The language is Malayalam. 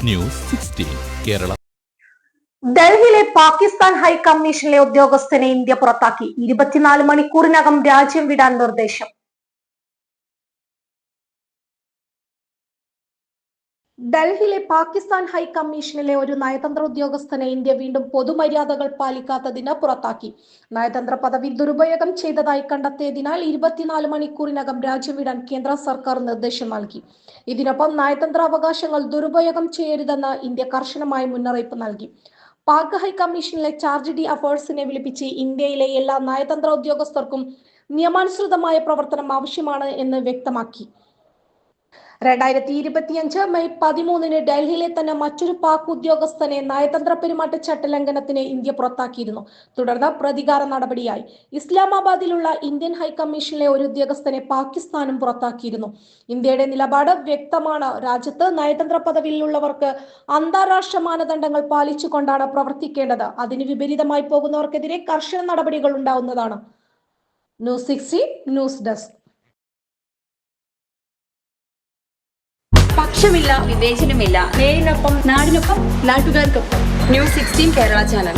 ന്യൂസ് 16 കേരള. ഡൽഹിയിലെ പാകിസ്ഥാൻ ഹൈക്കമ്മീഷനിലെ ഉദ്യോഗസ്ഥനെ ഇന്ത്യ പുറത്താക്കി. 24 മണിക്കൂറിനകം രാജ്യം വിടാൻ നിർദ്ദേശം. ഡൽഹിയിലെ പാകിസ്ഥാൻ ഹൈക്കമ്മീഷനിലെ ഒരു നയതന്ത്ര ഉദ്യോഗസ്ഥനെ ഇന്ത്യ വീണ്ടും പൊതുമര്യാദകൾ പാലിക്കാത്തതിന് പുറത്താക്കി. നയതന്ത്ര പദവി ദുരുപയോഗം ചെയ്തതായി കണ്ടെത്തിയതിനാൽ 24 മണിക്കൂറിനകം രാജ്യം വിടാൻ കേന്ദ്ര സർക്കാർ നിർദ്ദേശം നൽകി. ഇതിനൊപ്പം നയതന്ത്ര അവകാശങ്ങൾ ദുരുപയോഗം ചെയ്യരുതെന്ന് ഇന്ത്യ കർശനമായി മുന്നറിയിപ്പ് നൽകി. പാക് ഹൈക്കമ്മീഷനിലെ ചാർജ് ഡി അഫയേഴ്സിനെ വിളിപ്പിച്ച് ഇന്ത്യയിലെ എല്ലാ നയതന്ത്ര ഉദ്യോഗസ്ഥർക്കും നിയമാനുസൃതമായ പ്രവർത്തനം ആവശ്യമാണ് എന്ന് വ്യക്തമാക്കി. 2025 മെയ് 13 ഡൽഹിയിലെ തന്നെ മറ്റൊരു പാക് ഉദ്യോഗസ്ഥനെ നയതന്ത്ര പെരുമാറ്റച്ചട്ട ലംഘനത്തിന് ഇന്ത്യ പുറത്താക്കിയിരുന്നു. തുടർന്ന് പ്രതികാര നടപടിയായി ഇസ്ലാമാബാദിലുള്ള ഇന്ത്യൻ ഹൈക്കമ്മീഷനിലെ ഒരു ഉദ്യോഗസ്ഥനെ പാകിസ്ഥാനും പുറത്താക്കിയിരുന്നു. ഇന്ത്യയുടെ നിലപാട് വ്യക്തമാണ്. രാജ്യത്ത് നയതന്ത്ര പദവിയിലുള്ളവർക്ക് അന്താരാഷ്ട്ര മാനദണ്ഡങ്ങൾ പാലിച്ചുകൊണ്ടാണ് പ്രവർത്തിക്കേണ്ടത്. അതിന് വിപരീതമായി പോകുന്നവർക്കെതിരെ കർശന നടപടികൾ ഉണ്ടാവുന്നതാണ്. News 16 news desk. പക്ഷമില്ല, വിവേചനമില്ല. നേരിനൊപ്പം, നാടിനൊപ്പം, നാട്ടുകാർക്കൊപ്പം. News 16 Kerala channel.